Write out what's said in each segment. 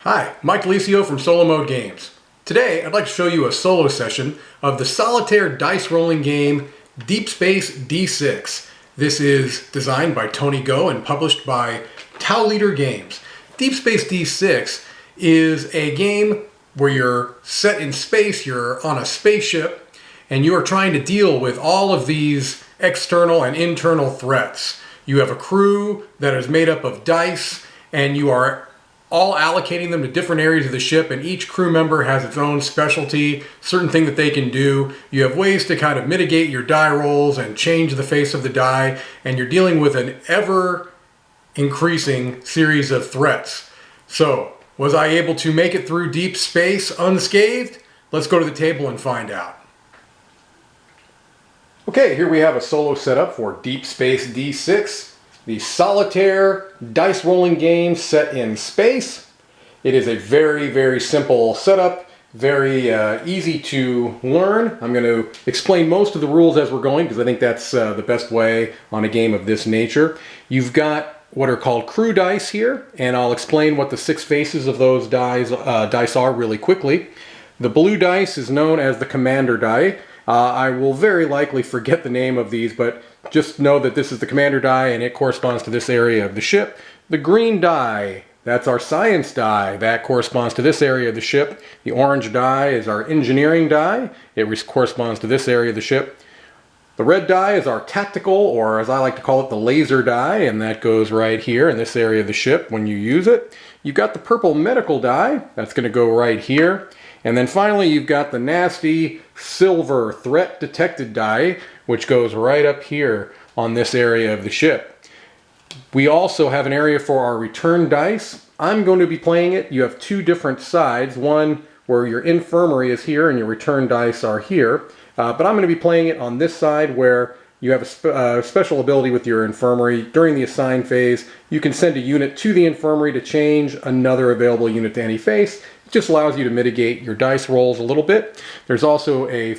Hi, Mike Licio from Solo Mode Games. Today, I'd like to show you a solo session of the solitaire dice rolling game Deep Space D6. This is designed by Tony Go and published by Tau Leader Games. Deep Space D6 is a game where you're set in space, you're on a spaceship, and you are trying to deal with all of these external and internal threats. You have a crew that is made up of dice, and you are all allocating them to different areas of the ship, and each crew member has its own specialty, certain thing that they can do. You have ways to kind of mitigate your die rolls and change the face of the die, and you're dealing with an ever increasing series of threats. So, was I able to make it through deep space unscathed? Let's go to the table and find out. Okay, here we have a solo setup for Deep Space D6. The solitaire dice rolling game set in space. It is a very, very simple setup, very easy to learn. I'm going to explain most of the rules as we're going because I think that's the best way on a game of this nature. You've got what are called crew dice here, and I'll explain what the 6 faces of those dice are really quickly. The blue dice is known as the commander die. I will very likely forget the name of these, but just know that this is the commander die and it corresponds to this area of the ship. The green die, that's our science die. That corresponds to this area of the ship. The orange die is our engineering die. It corresponds to this area of the ship. The red die is our tactical, or as I like to call it, the laser die, and that goes right here in this area of the ship when you use it. You've got the purple medical die. That's going to go right here. And then finally, you've got the nasty silver threat detected die, which goes right up here on this area of the ship. We also have an area for our return dice. I'm going to be playing it. You have 2 different sides, one where your infirmary is here and your return dice are here. But I'm going to be playing it on this side where you have a special ability with your infirmary. During the assign phase, you can send a unit to the infirmary to change another available unit to any face. It just allows you to mitigate your dice rolls a little bit. There's also a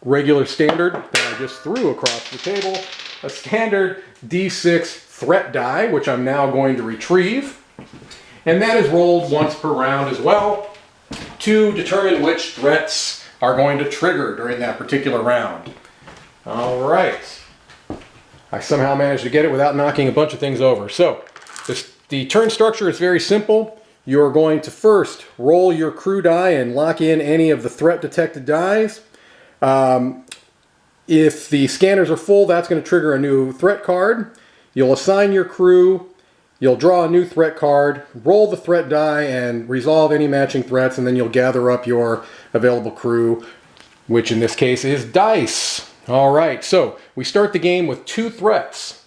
regular standard that I just threw across the table, a standard D6 threat die, which I'm now going to retrieve. And that is rolled once per round as well to determine which threats are going to trigger during that particular round. All right. I somehow managed to get it without knocking a bunch of things over. So, the turn structure is very simple. You're going to first roll your crew die and lock in any of the threat detected dies. If the scanners are full, that's going to trigger a new threat card. You'll assign your crew. You'll draw a new threat card, roll the threat die, and resolve any matching threats, and then you'll gather up your available crew, which in this case is dice. All right, so we start the game with 2 threats.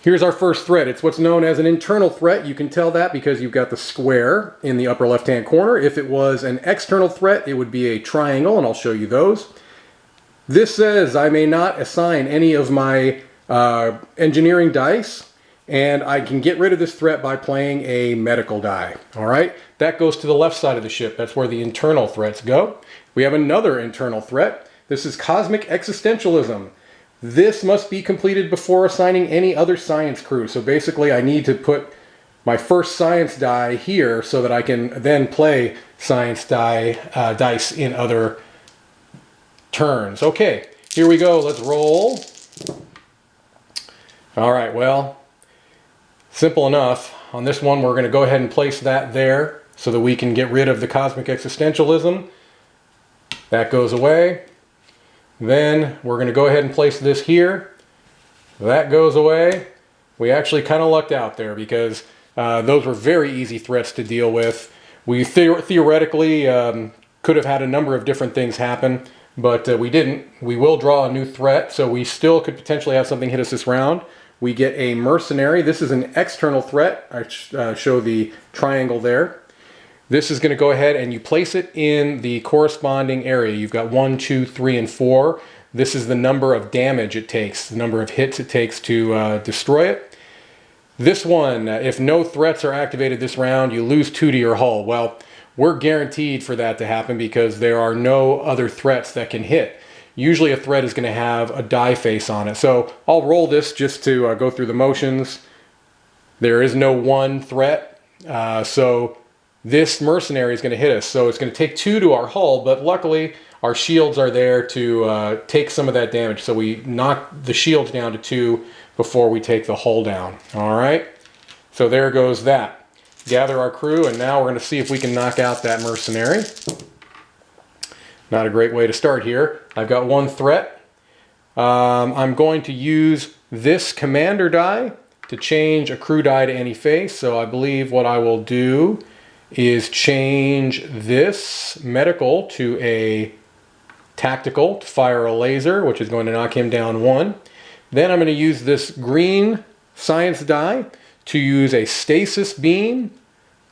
Here's our first threat. It's what's known as an internal threat. You can tell that because you've got the square in the upper left-hand corner. If it was an external threat, it would be a triangle, and I'll show you those. This says I may not assign any of my engineering dice, and I can get rid of this threat by playing a medical die. All right, that goes to the left side of the ship. That's where the internal threats go. We have another internal threat. This is cosmic existentialism. This must be completed before assigning any other science crew. So basically I need to put my first science die here so that I can then play science dice in other turns. Okay, here we go. Let's roll. All right, well, simple enough. On this one, we're going to go ahead and place that there so that we can get rid of the cosmic existentialism. That goes away. Then we're going to go ahead and place this here. That goes away. We actually kind of lucked out there because those were very easy threats to deal with. We theoretically could have had a number of different things happen, but we didn't. We will draw a new threat, so we still could potentially have something hit us this round. We get a mercenary. This is an external threat. I show the triangle there. This is going to go ahead and you place it in the corresponding area. You've got 1, 2, 3, and 4. This is the number of damage it takes, the number of hits it takes to destroy it. This one, if no threats are activated this round, you lose 2 to your hull. Well, we're guaranteed for that to happen because there are no other threats that can hit. Usually a threat is going to have a die face on it. So I'll roll this just to go through the motions. There is no 1 threat, so this mercenary is going to hit us. So it's going to take 2 to our hull, but luckily our shields are there to take some of that damage. So we knock the shields down to 2 before we take the hull down. All right, so there goes that. Gather our crew, and now we're going to see if we can knock out that mercenary. Not a great way to start here. I've got 1 threat. I'm going to use this commander die to change a crew die to any face. So I believe what I will do is change this medical to a tactical to fire a laser, which is going to knock him down 1. Then I'm going to use this green science die to use a stasis beam.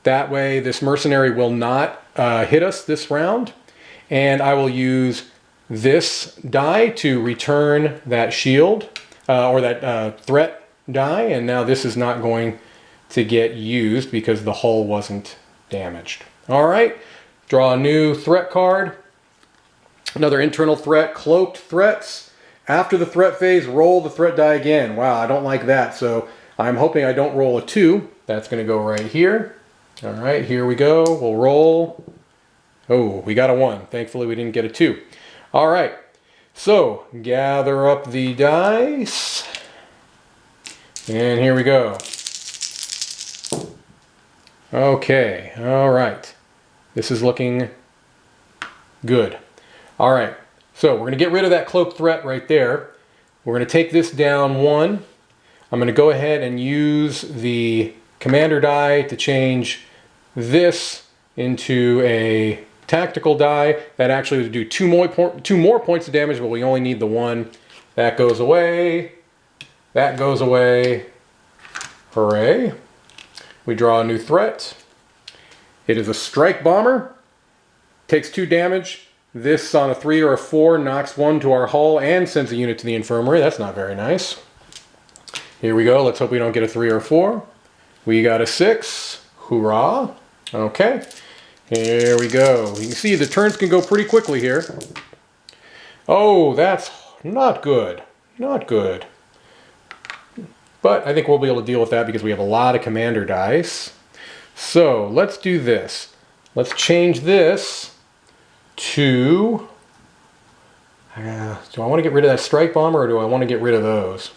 That way this mercenary will not hit us this round. And I will use this die to return that shield or that threat die. And now this is not going to get used because the hull wasn't damaged. All right, draw a new threat card. Another internal threat, cloaked threats. After the threat phase, roll the threat die again. Wow, I don't like that. So I'm hoping I don't roll a 2. That's going to go right here. All right, here we go. We'll roll. Oh, we got a 1. Thankfully, we didn't get a 2. All right, so gather up the dice. And here we go. Okay, all right. This is looking good. All right, so we're going to get rid of that cloak threat right there. We're going to take this down 1. I'm going to go ahead and use the commander die to change this into a tactical die. That actually would do 2 more points of damage, but we only need the 1. That goes away. That goes away. Hooray. We draw a new threat. It is a strike bomber. Takes 2 damage. This on a 3 or a 4 knocks 1 to our hull and sends a unit to the infirmary. That's not very nice. Here we go. Let's hope we don't get a 3 or a 4. We got a 6. Hoorah. Okay. Here we go. You can see the turns can go pretty quickly here. Oh, that's not good. Not good. But I think we'll be able to deal with that because we have a lot of commander dice. So let's do this. Let's change this to... do I want to get rid of that strike bomber or do I want to get rid of those?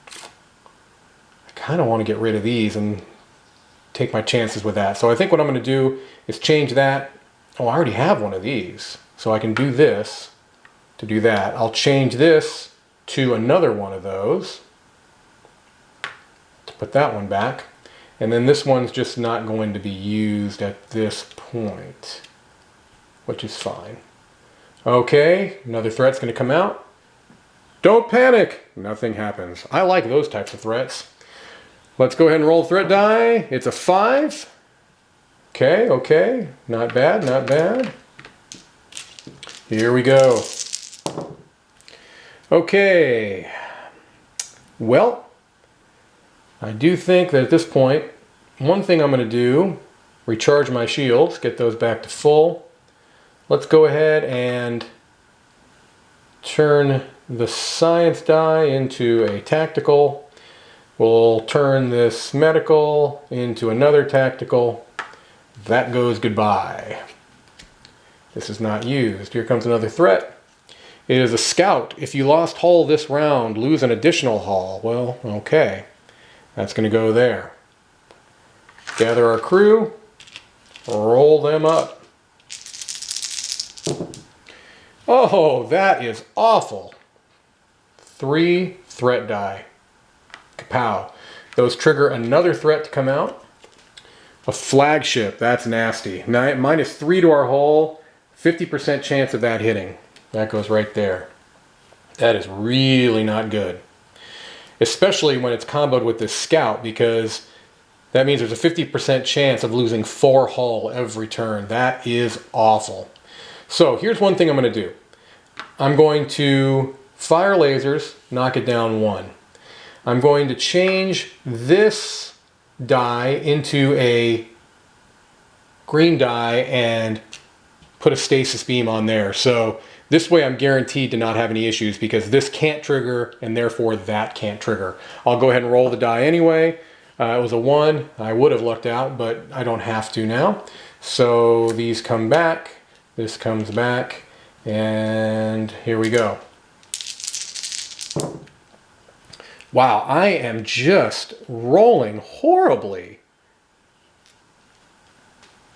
I kind of want to get rid of these and take my chances with that. So I think what I'm going to do is change that. Oh, I already have one of these. So I can do this to do that. I'll change this to another one of those to put that one back. And then this one's just not going to be used at this point, which is fine. Okay, another threat's going to come out. Don't panic. Nothing happens. I like those types of threats. Let's go ahead and roll threat die. It's a 5. Okay, okay. Not bad, not bad. Here we go. Okay. Well, I do think that at this point, one thing I'm going to do, recharge my shields, get those back to full. Let's go ahead and turn the science die into a tactical. We'll turn this medical into another tactical. That goes goodbye. This is not used. Here comes another threat. It is a scout. If you lost hull this round, lose an additional hull. Well, okay. That's going to go there. Gather our crew. Roll them up. Oh, that is awful. 3 threat die. Kapow. Those trigger another threat to come out. A flagship. That's nasty. -3 to our hull. 50% chance of that hitting. That goes right there. That is really not good. Especially when it's comboed with this scout, because that means there's a 50% chance of losing 4 hull every turn. That is awful. So here's one thing I'm going to do. I'm going to fire lasers, knock it down 1. I'm going to change this die into a green die and put a stasis beam on there. So this way I'm guaranteed to not have any issues because this can't trigger and therefore that can't trigger. I'll go ahead and roll the die anyway. It was a 1. I would have lucked out, but I don't have to now. So these come back, this comes back, and here we go. Wow, I am just rolling horribly.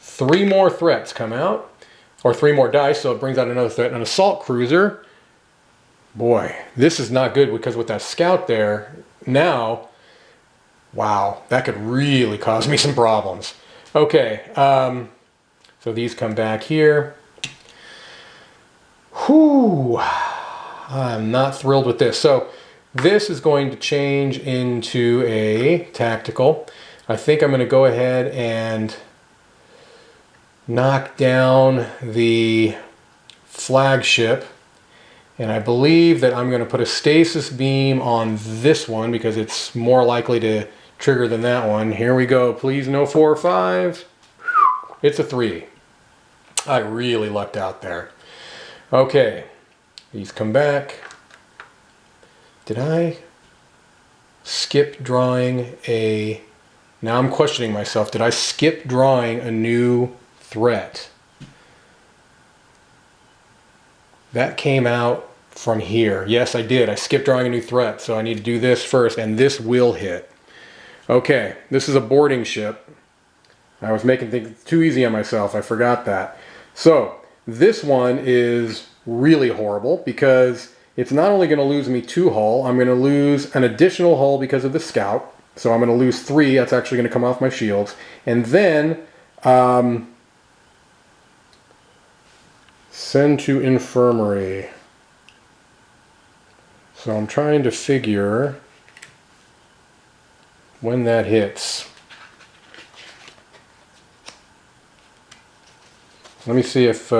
3 more threats come out, or 3 more dice, so it brings out another threat. An assault cruiser. Boy, this is not good because with that scout there, now, wow, that could really cause me some problems. Okay, so these come back here. Whew, I'm not thrilled with this. So this is going to change into a tactical. I think I'm going to go ahead and knock down the flagship. And I believe that I'm going to put a stasis beam on this one because it's more likely to trigger than that one. Here we go. Please no 4 or 5. It's a 3. I really lucked out there. Okay. These come back. Did I skip drawing a... Now I'm questioning myself. Did I skip drawing a new threat? That came out from here. Yes, I did. I skipped drawing a new threat, so I need to do this first, and this will hit. Okay, this is a boarding ship. I was making things too easy on myself. I forgot that. So, this one is really horrible because it's not only going to lose me 2 hull, I'm going to lose an additional hull because of the scout. So I'm going to lose 3. That's actually going to come off my shields. And then send to infirmary. So I'm trying to figure when that hits. Let me see if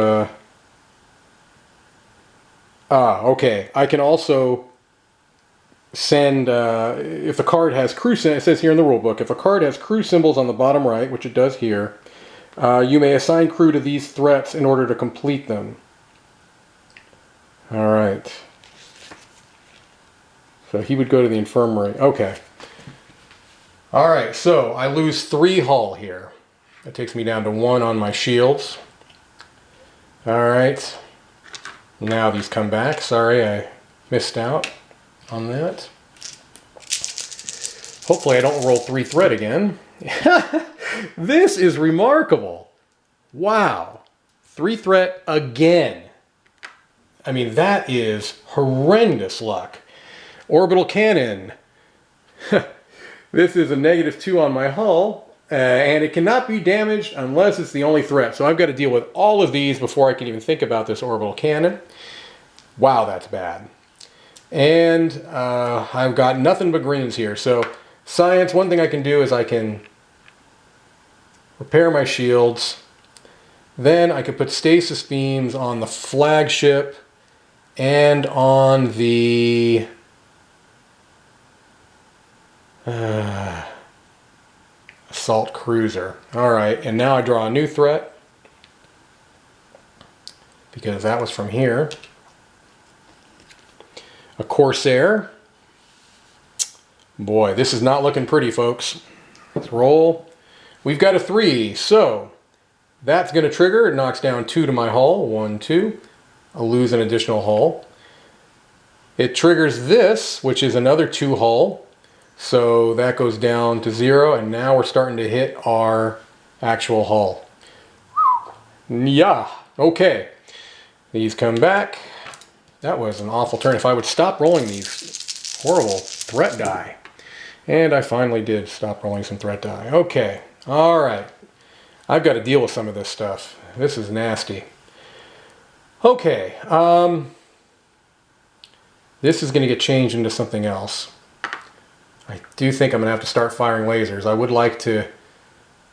okay, I can also send if the card has crew, it says here in the rule book, if a card has crew symbols on the bottom right, which it does here, you may assign crew to these threats in order to complete them. All right. So he would go to the infirmary. Okay. All right, so I lose 3 hull here. That takes me down to 1 on my shields. All right. Now these come back. Sorry, I missed out on that. Hopefully I don't roll 3 threat again. This is remarkable. Wow. 3 threat again. I mean, that is horrendous luck. Orbital cannon. This is a -2 on my hull, and it cannot be damaged unless it's the only threat. So I've got to deal with all of these before I can even think about this orbital cannon. Wow, that's bad. And I've got nothing but greens here. So science, one thing I can do is I can repair my shields. Then I could put stasis beams on the flagship and on the assault cruiser. Alright, and now I draw a new threat because that was from here. A Corsair. Boy, this is not looking pretty, folks. Let's roll. We've got a 3, so that's going to trigger. It knocks down 2 to my hull. 1, 2. I'll lose an additional hull. It triggers this, which is another 2 hull. So that goes down to 0, and now we're starting to hit our actual hull. Yeah, okay. These come back. That was an awful turn. If I would stop rolling these horrible threat die. And I finally did stop rolling some threat die. Okay, all right. I've got to deal with some of this stuff. This is nasty. Okay, this is going to get changed into something else. I do think I'm going to have to start firing lasers. I would like to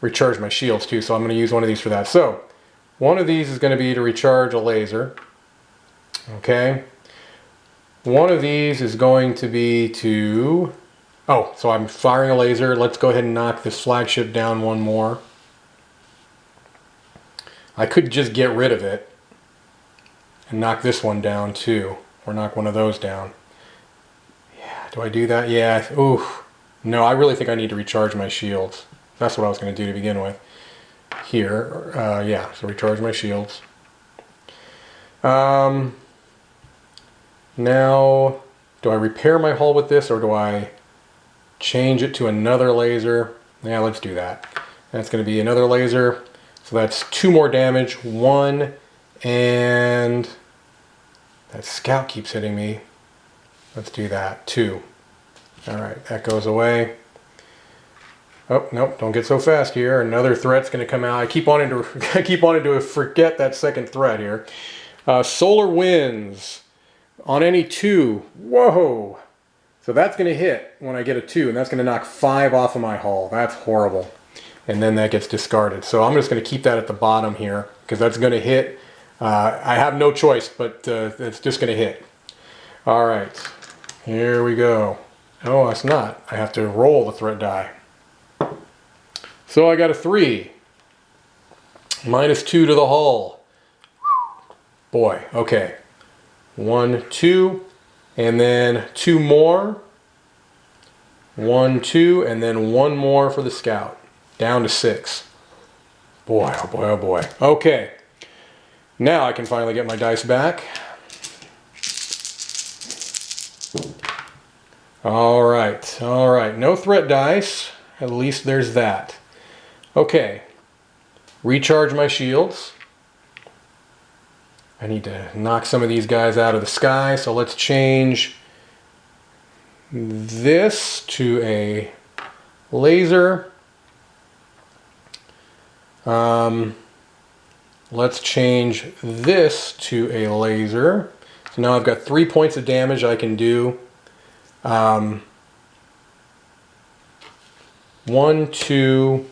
recharge my shields too, so I'm going to use one of these for that. So, one of these is going to be to recharge a laser. Okay. One of these is going to be to... Oh, so I'm firing a laser. Let's go ahead and knock this flagship down 1 more. I could just get rid of it and knock this one down too, or knock one of those down. Yeah, do I do that? Yeah, oof. No, I really think I need to recharge my shields. That's what I was going to do to begin with. Here, yeah, so recharge my shields. Now, do I repair my hull with this, or do I change it to another laser? Yeah, let's do that. That's going to be another laser. So that's 2 more damage. 1, and that scout keeps hitting me. Let's do that. 2. Alright, that goes away. Oh, nope, don't get so fast here. Another threat's going to come out. I keep wanting to forget that second threat here. Solar winds on any 2. Whoa! So that's going to hit when I get a 2, and that's going to knock 5 off of my hull. That's horrible. And then that gets discarded. So I'm just going to keep that at the bottom here, because that's going to hit. I have no choice, but it's just going to hit. Alright, here we go. Oh, it's not. I have to roll the threat die. So I got a 3. -2 to the hull. Boy, okay. 1, 2, and then 2 more. 1, 2, and then 1 more for the scout. Down to 6. Boy, oh boy, oh boy. Okay. Now I can finally get my dice back. Alright, alright. No threat dice. At least there's that. Okay. Recharge my shields. I need to knock some of these guys out of the sky, so let's change this to a laser. Let's change this to a laser. So now I've got 3 points of damage I can do. 1, 2,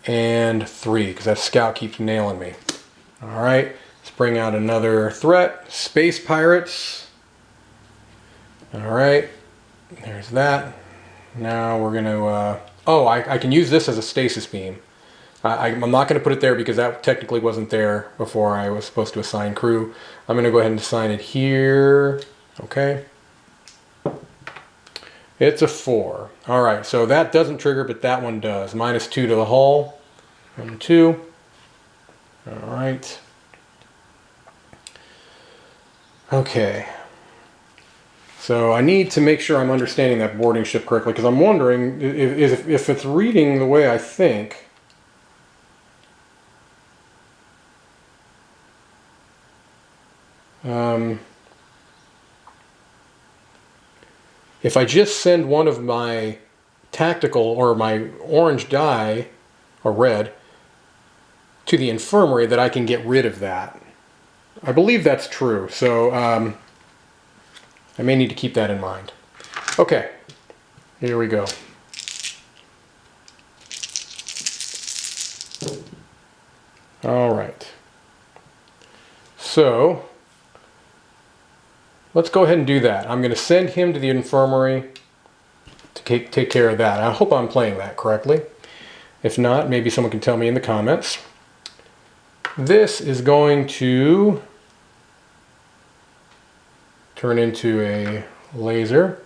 and 3, because that scout keeps nailing me. Alright, let's bring out another threat. Space pirates. Alright, there's that. Now we're going to... oh, I can use this as a stasis beam. I'm not going to put it there because that technically wasn't there before I was supposed to assign crew. I'm going to go ahead and assign it here. Okay. It's a 4. Alright, so that doesn't trigger, but that one does. -2 to the hull. 1, 2. Alright. Okay. So I need to make sure I'm understanding that boarding ship correctly, because I'm wondering if it's reading the way I think. If I just send one of my tactical or my orange die, or red, to the infirmary, that I can get rid of that. I believe that's true, so I may need to keep that in mind. Okay, here we go. All right. So let's go ahead and do that. I'm going to send him to the infirmary to take care of that. I hope I'm playing that correctly. If not, maybe someone can tell me in the comments. This is going to turn into a laser.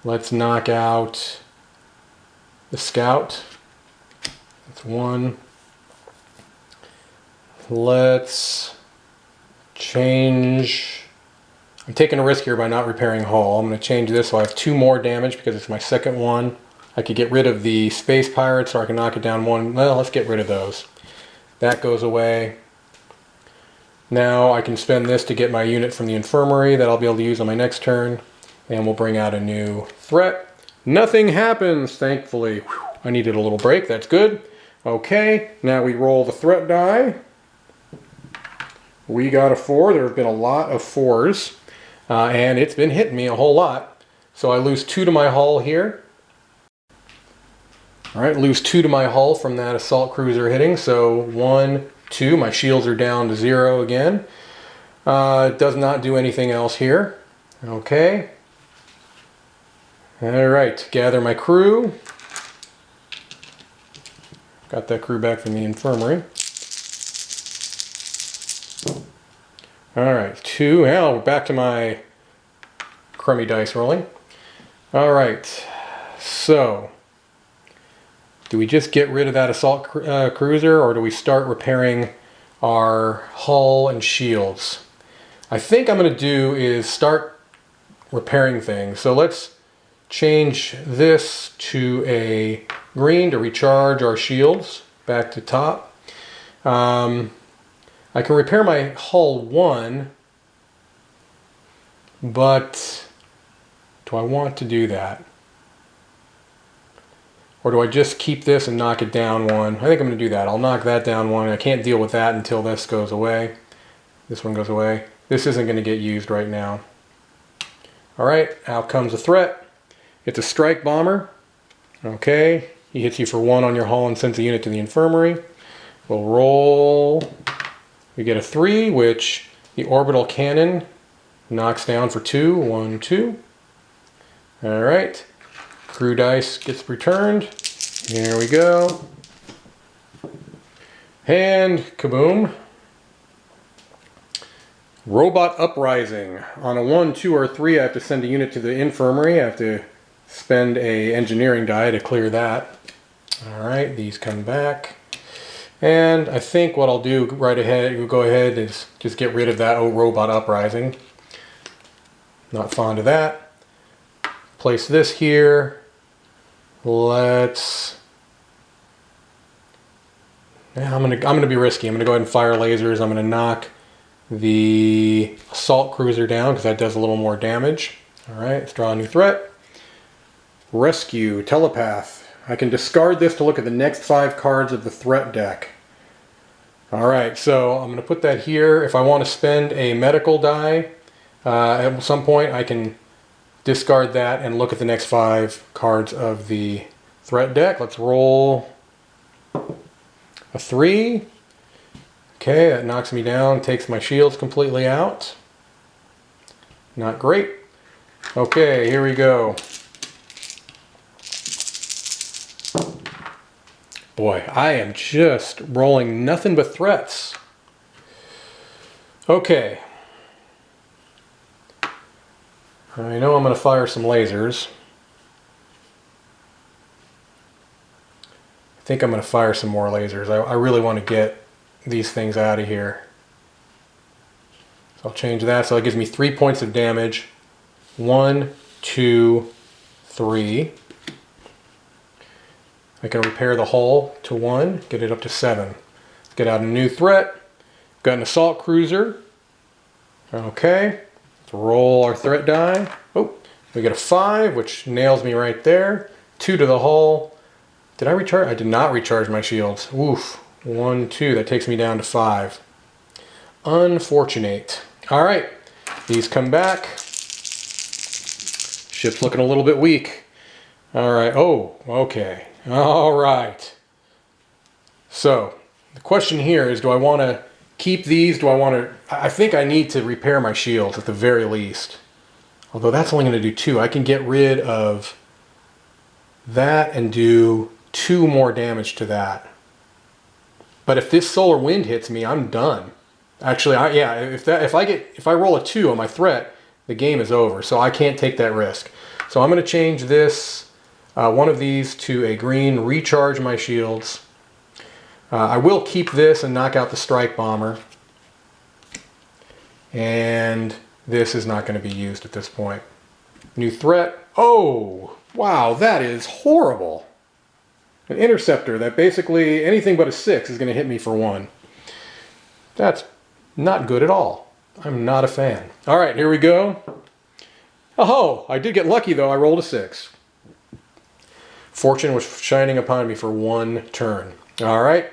Let's knock out the scout. That's 1. Let's change... I'm taking a risk here by not repairing hull. I'm going to change this so I have 2 more damage because it's my second one. I could get rid of the space pirates, or I can knock it down 1. Well, let's get rid of those. That goes away. Now I can spend this to get my unit from the infirmary that I'll be able to use on my next turn. And we'll bring out a new threat. Nothing happens, thankfully. Whew, I needed a little break, that's good. Okay, now we roll the threat die. We got a 4. There have been a lot of 4s. And it's been hitting me a whole lot. So I lose 2 to my hull here. Alright, lose 2 to my hull from that assault cruiser hitting. So 1, 2. My shields are down to 0 again. It does not do anything else here. Okay. Alright, gather my crew. Got that crew back from the infirmary. Alright, 2. Now we're back to my crummy dice rolling. Alright, So, do we just get rid of that assault cruiser, or do we start repairing our hull and shields? I think I'm going to do is start repairing things. So let's change this to a green to recharge our shields back to top. I can repair my hull 1, but do I want to do that? Or do I just keep this and knock it down 1? I think I'm going to do that. I'll knock that down 1. I can't deal with that until this goes away. This one goes away. This isn't going to get used right now. Alright, out comes a threat. It's a strike bomber. Okay, he hits you for 1 on your hull and sends a unit to the infirmary. We'll roll. We get a 3, which the orbital cannon knocks down for 2. 1, 2. Alright. Crew dice gets returned. Here we go. And kaboom. Robot uprising. On a 1, 2, or 3, I have to send a unit to the infirmary. I have to spend a engineering die to clear that. Alright, these come back. And I think what I'll do right ahead, we'll go ahead, is just get rid of that robot uprising. Not fond of that. Place this here. Let's... Yeah, I'm gonna be risky. I'm gonna go ahead and fire lasers. I'm gonna knock the assault cruiser down because that does a little more damage. Alright, let's draw a new threat. Rescue, telepath. I can discard this to look at the next 5 cards of the threat deck. Alright, so I'm going to put that here. If I want to spend a medical die at some point, I can discard that and look at the next 5 cards of the threat deck. Let's roll a 3. Okay, that knocks me down, takes my shields completely out. Not great. Okay, here we go. Boy, I am just rolling nothing but threats. Okay. I know I'm going to fire some lasers. I think I'm going to fire some more lasers. I really want to get these things out of here. So I'll change that. So that gives me 3 points of damage. 1, 2, 3. I can repair the hull to 1, get it up to 7. Let's get out a new threat. Got an assault cruiser. Okay. Let's roll our threat die. Oh, we get a 5, which nails me right there. 2 to the hull. Did I recharge? I did not recharge my shields. Oof. 1, 2. That takes me down to 5. Unfortunate. Alright. These come back. Ship's looking a little bit weak. Alright. Oh, okay. Alright. So, the question here is, do I want to keep these? Do I want to... I think I need to repair my shields at the very least. Although that's only going to do 2. I can get rid of that and do 2 more damage to that. But if this solar wind hits me, I'm done. Actually, if I roll a 2 on my threat, the game is over. So I can't take that risk. So I'm going to change this, one of these, to a green, recharge my shields. I will keep this and knock out the strike bomber. And this is not going to be used at this point. New threat. Oh, wow, that is horrible. An interceptor that basically anything but a 6 is going to hit me for 1. That's not good at all. I'm not a fan. All right, here we go. Oh, I did get lucky though. I rolled a 6. Fortune was shining upon me for 1 turn. All right.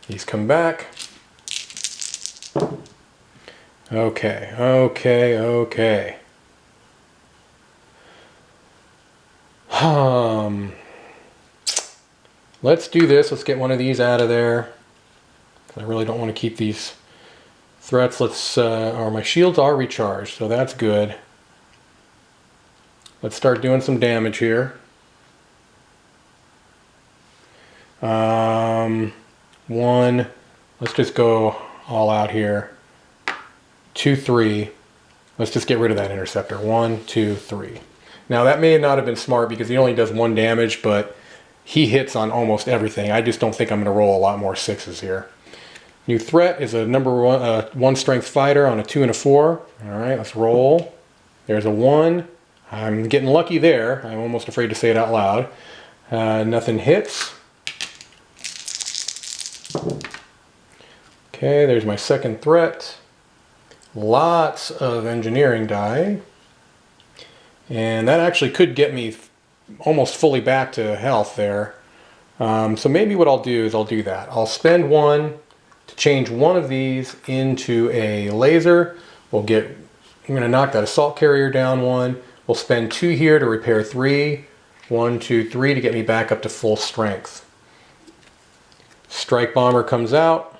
These come back. Okay, okay, okay. Let's do this. Let's get one of these out of there. I really don't want to keep these threats. Or my shields are recharged, so that's good. Let's start doing some damage here. 1. Let's just go all out here. 2, 3. Let's just get rid of that interceptor. 1, 2, 3. Now that may not have been smart because he only does 1 damage, but he hits on almost everything. I just don't think I'm going to roll a lot more 6s here. New threat is a number 1 strength fighter on a 2 and a 4. All right, let's roll. There's a 1. I'm getting lucky there. I'm almost afraid to say it out loud. Nothing hits. Okay, there's my second threat. Lots of engineering die. And that actually could get me almost fully back to health there. So maybe what I'll do is I'll do that. I'll spend 1 to change one of these into a laser. I'm going to knock that assault carrier down 1. We'll spend 2 here to repair 3. 1, 2, 3 to get me back up to full strength. Strike bomber comes out.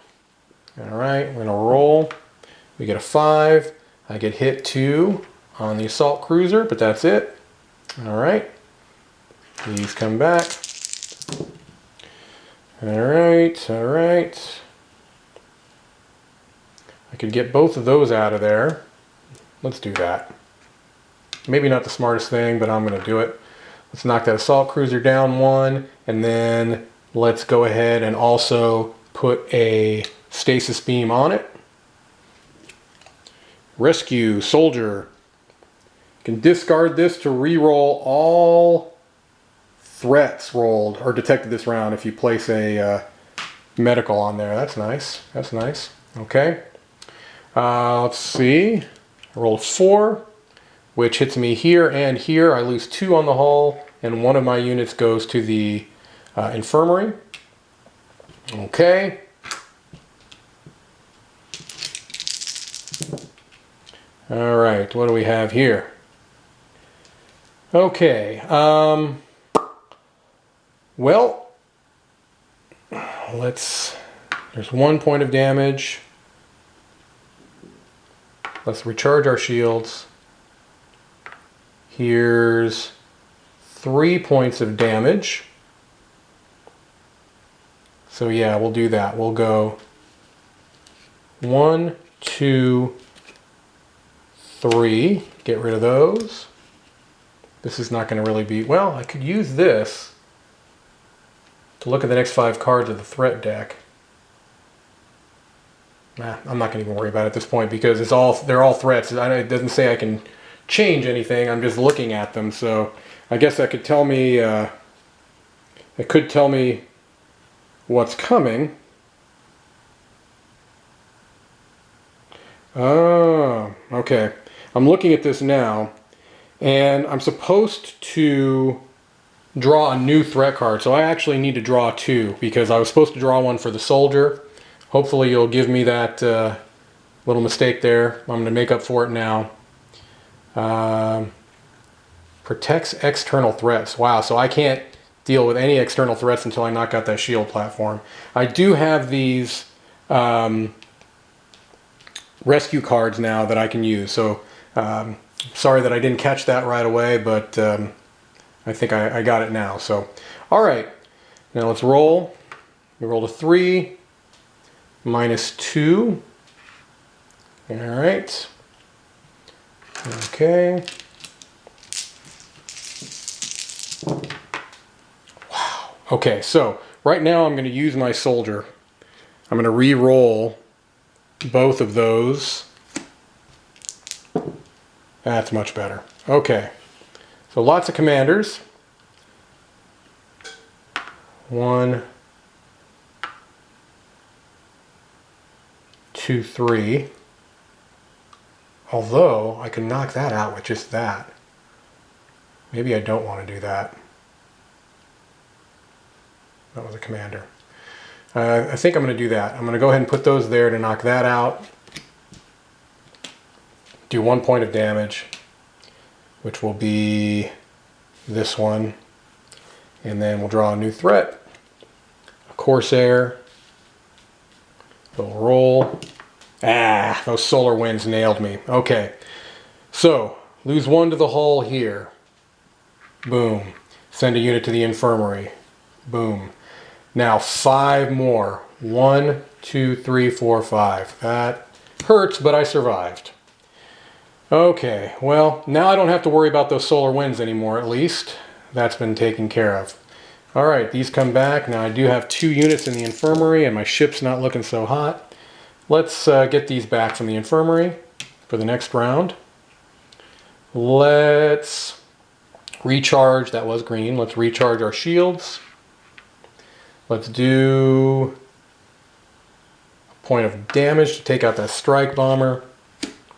All right, we're going to roll. We get a 5. I get hit 2 on the assault cruiser, but that's it. All right. These come back. All right, all right. I could get both of those out of there. Let's do that. Maybe not the smartest thing, but I'm going to do it. Let's knock that assault cruiser down 1, and then let's go ahead and also put a stasis beam on it. Rescue soldier. You can discard this to re-roll all threats rolled or detected this round if you place a medical on there. That's nice. That's nice. Okay. Let's see. I rolled 4, which hits me here and here. I lose 2 on the hull, and 1 of my units goes to the infirmary. Okay. All right, what do we have here? Okay, well, there's 1 point of damage. Let's recharge our shields. Here's 3 points of damage. So yeah, we'll do that. We'll go 1, 2, 3. Get rid of those. This is not going to really be... Well, I could use this to look at the next 5 cards of the threat deck. Nah, I'm not going to even worry about it at this point because they're all threats. It doesn't say I can change anything. I'm just looking at them. So I guess that could tell me... it could tell me what's coming. Oh, okay. I'm looking at this now, and I'm supposed to draw a new threat card. So I actually need to draw 2 because I was supposed to draw 1 for the soldier. Hopefully you'll give me that little mistake there. I'm going to make up for it now. Protects external threats. Wow, so I can't deal with any external threats until I knock out that shield platform. I do have these rescue cards now that I can use. So sorry that I didn't catch that right away, but I think I got it now. So, all right, now let's roll. We rolled a 3, -2. All right. Okay. Wow. Okay, so right now I'm going to use my soldier. I'm going to re-roll both of those. That's much better. Okay. So lots of commanders. 1, 2, 3. Although I can knock that out with just that. Maybe I don't want to do that. That was a commander. I think I'm going to do that. I'm going to go ahead and put those there to knock that out. Do 1 point of damage, which will be this one. And then we'll draw a new threat. A Corsair. We'll roll. Ah, those solar winds nailed me. Okay, so lose 1 to the hull here. Boom. Send a unit to the infirmary. Boom. Now 5 more. 1, 2, 3, 4, 5. That hurts, but I survived. Okay, well, now I don't have to worry about those solar winds anymore, at least. That's been taken care of. All right, these come back. Now I do have 2 units in the infirmary and my ship's not looking so hot. Let's get these back from the infirmary for the next round. Let's recharge, that was green. Let's recharge our shields. Let's do a point of damage to take out that strike bomber.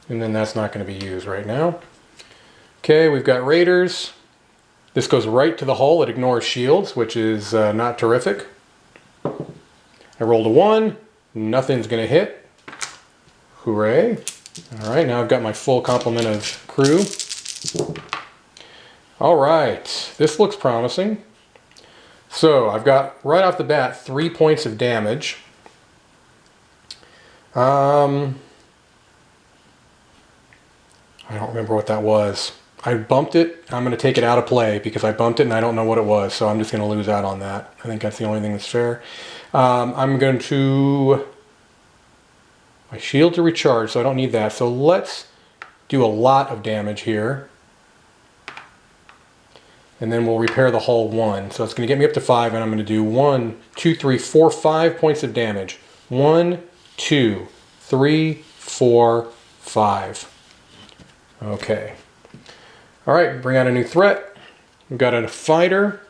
And then that's not going to be used right now. Okay, we've got raiders. This goes right to the hull. It ignores shields, which is not terrific. I rolled a 1. Nothing's going to hit. Hooray. All right, now I've got my full complement of crew. All right, this looks promising. So I've got, right off the bat, 3 points of damage. I don't remember what that was. I bumped it. I'm going to take it out of play because I bumped it and I don't know what it was. So I'm just going to lose out on that. I think that's the only thing that's fair. I'm going to... My shields are recharged, so I don't need that. So let's do a lot of damage here. And then we'll repair the hull 1. So it's going to get me up to 5, and I'm going to do 1, 2, 3, 4, 5 points of damage. 1, 2, 3, 4, 5. Okay. All right, bring out a new threat. We've got a fighter.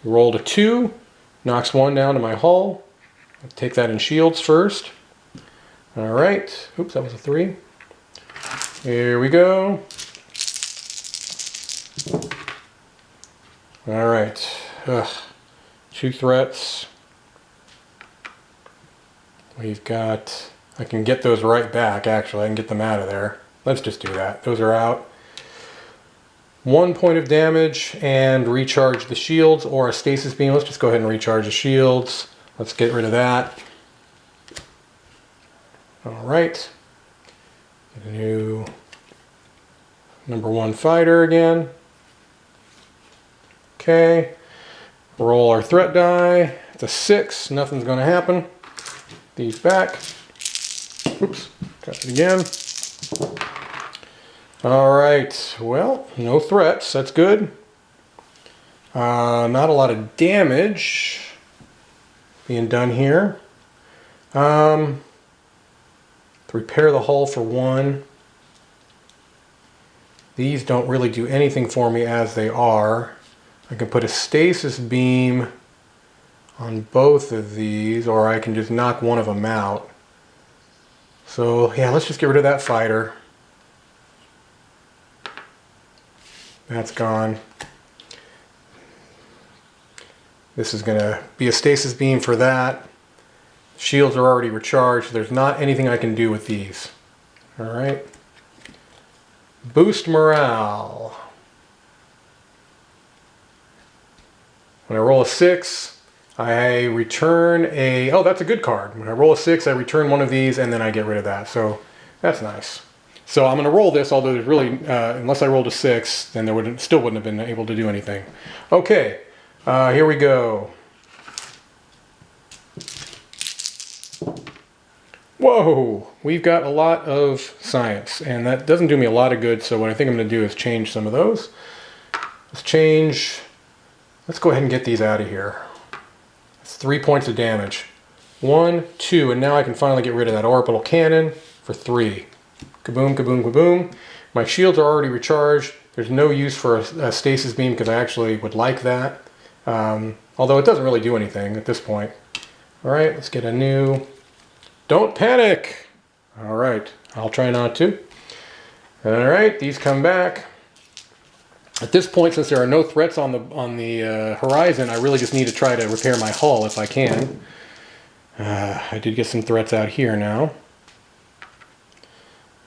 Rolled a 2, knocks 1 down to my hull. I'll take that in shields first. All right. Oops, that was a 3. Here we go. All right. 2 threats. We've got... I can get those right back, actually. I can get them out of there. Let's just do that. Those are out. 1 point of damage and recharge the shields or a stasis beam. Let's just go ahead and recharge the shields. Let's get rid of that. All right. Get a new number 1 fighter again. Okay. Roll our threat die. It's a 6. Nothing's going to happen. These back. Oops, got it again. All right, well, no threats, that's good. Not a lot of damage being done here. To repair the hull for 1. These don't really do anything for me as they are. I can put a stasis beam on both of these, or I can just knock one of them out. So yeah, let's just get rid of that fighter. That's gone. This is going to be a stasis beam for that. Shields are already recharged. There's not anything I can do with these. All right. Boost morale. When I roll a 6, I return a... Oh, that's a good card. When I roll a 6, I return one of these, and then I get rid of that. So that's nice. So I'm going to roll this, although there's really... unless I rolled a 6, then there still wouldn't have been able to do anything. Okay, here we go. Whoa! We've got a lot of science, and that doesn't do me a lot of good, so what I think I'm going to do is change some of those. Let's change... Let's go ahead and get these out of here. 3 points of damage. 1, 2, and now I can finally get rid of that orbital cannon for 3. Kaboom, kaboom, kaboom. My shields are already recharged. There's no use for a stasis beam because I actually would like that. Although it doesn't really do anything at this point. Alright, let's get a new... Don't panic! Alright, I'll try not to. Alright, these come back. At this point, since there are no threats on the horizon, I really just need to try to repair my hull if I can. I did get some threats out here now.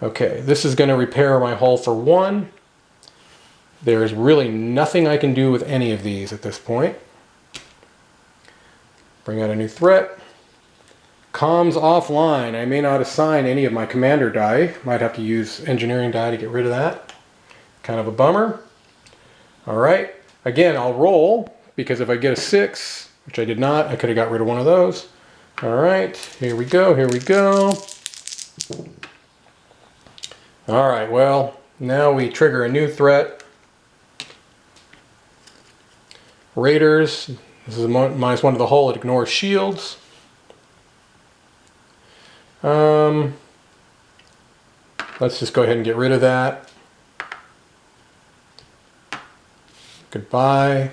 Okay, this is going to repair my hull for 1. There is really nothing I can do with any of these at this point. Bring out a new threat. Comms offline. I may not assign any of my commander die. Might have to use engineering die to get rid of that. Kind of a bummer. Alright, again, I'll roll, because if I get a 6, which I did not, I could have got rid of one of those. Alright, here we go, here we go. All right, well, now we trigger a new threat. Raiders, this is -1 to the hull, it ignores shields. Let's just go ahead and get rid of that. Goodbye.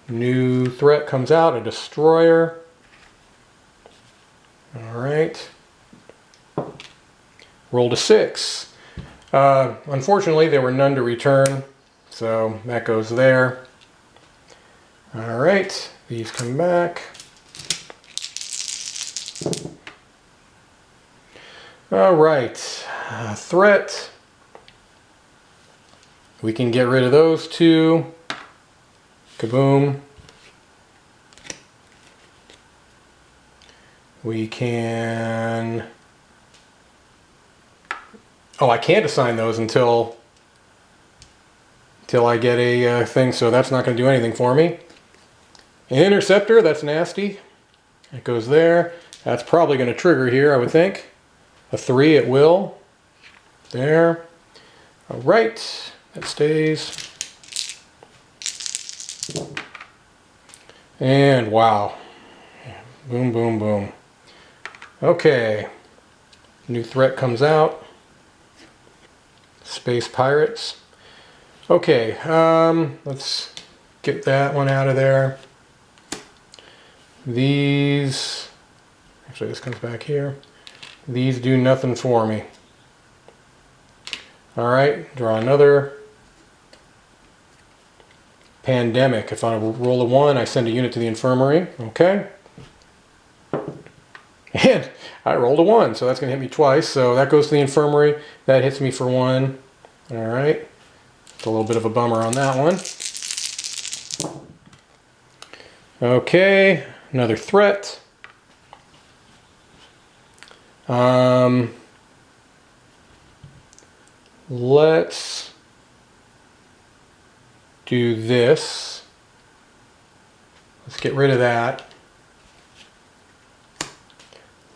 New threat comes out, a destroyer. All right. Rolled a 6. Unfortunately, there were none to return, so that goes there. All right, these come back. All right, threat. We can get rid of those two. Kaboom. We can... Oh, I can't assign those until I get a thing, so that's not going to do anything for me. Interceptor, that's nasty. It goes there. That's probably going to trigger here, I would think. A 3, it will. There. All right, that stays. And wow. Boom, boom, boom. Okay. New threat comes out. Space Pirates. Okay, let's get that one out of there. These, actually this comes back here. These do nothing for me. Alright, draw another. Pandemic. If I roll a 1, I send a unit to the infirmary. Okay. And I rolled a 1, so that's going to hit me twice. So that goes to the infirmary. That hits me for 1. Alright. It's a little bit of a bummer on that one. Okay. Another threat. Let's do this. Let's get rid of that.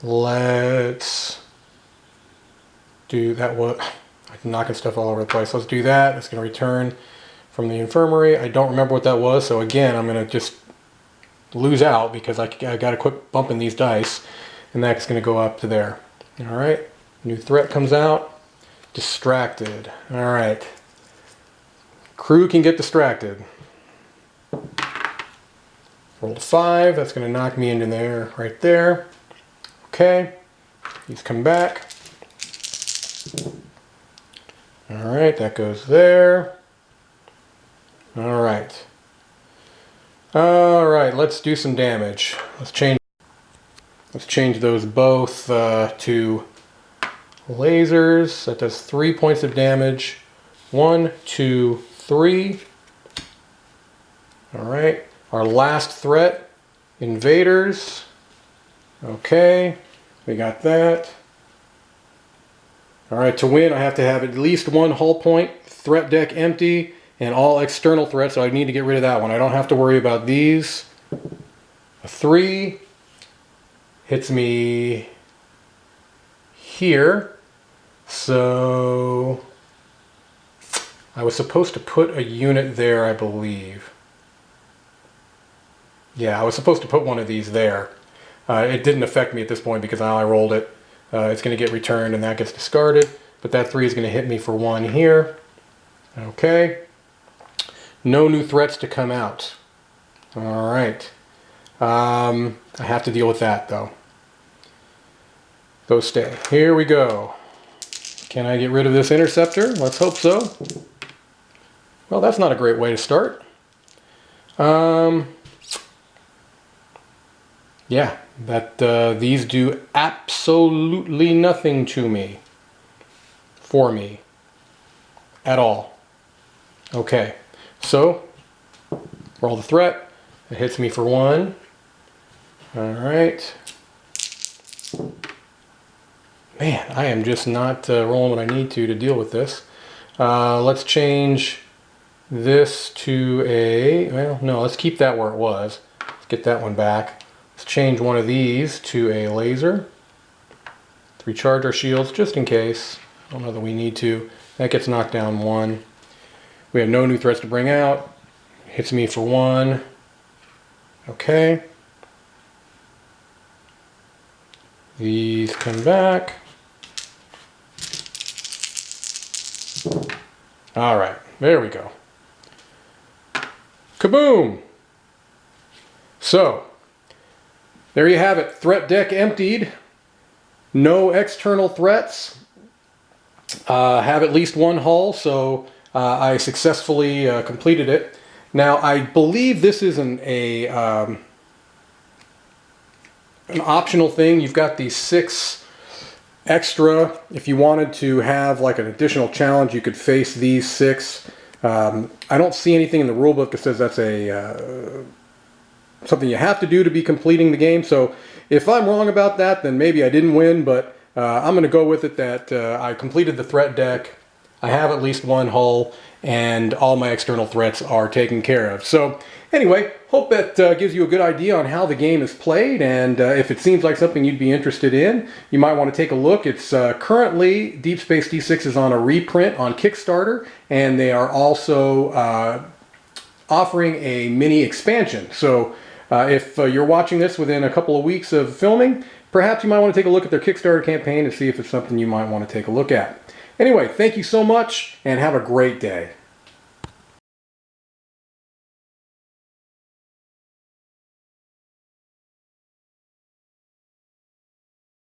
Let's do that. What? I'm knocking stuff all over the place. Let's do that. It's going to return from the infirmary. I don't remember what that was, so again, I'm going to just lose out because I got to quit bumping these dice, and that's going to go up to there. All right. New threat comes out. Distracted. All right. Crew can get distracted. Rolled a 5. That's going to knock me into there, right there. Okay. These come back. All right. That goes there. All right. All right. Let's do some damage. Let's change those both to lasers. That does 3 points of damage. 1, 2, 3. All right. Our last threat, invaders. Okay, we got that. All right, to win, I have to have at least 1 hull point, threat deck empty, and all external threats, so I need to get rid of that one. I don't have to worry about these. A 3 hits me here. So I was supposed to put a unit there, I believe. Yeah, I was supposed to put one of these there. It didn't affect me at this point because now I rolled it. It's going to get returned and that gets discarded. But that 3 is going to hit me for 1 here. Okay. No new threats to come out. All right. I have to deal with that though. Those stay. Here we go. Can I get rid of this interceptor? Let's hope so. Well, that's not a great way to start. Yeah, these do absolutely nothing to me, for me, at all. Okay, so roll the threat. It hits me for 1. All right. Man, I am just not rolling what I need to deal with this. Let's change this to a, well, no, let's keep that where it was. Let's get that one back. Let's change one of these to a laser. recharge our shields just in case. I don't know that we need to. That gets knocked down 1. We have no new threats to bring out. Hits me for 1. Okay. These come back. All right, there we go. Kaboom! So, there you have it. Threat deck emptied. No external threats. Have at least 1 hull, so I successfully completed it. Now, I believe this is an optional thing. You've got these 6 extra. If you wanted to have like an additional challenge, you could face these 6. I don't see anything in the rulebook that says that's something you have to do to be completing the game. So if I'm wrong about that, then maybe I didn't win, but I'm going to go with it that I completed the threat deck. I have at least 1 hull, and all my external threats are taken care of. So anyway, hope that gives you a good idea on how the game is played, and if it seems like something you'd be interested in, you might want to take a look. It's currently, Deep Space D6 is on a reprint on Kickstarter, and they are also offering a mini expansion. So if you're watching this within a couple of weeks of filming, perhaps you might want to take a look at their Kickstarter campaign to see if it's something you might want to take a look at. Anyway, thank you so much, and have a great day.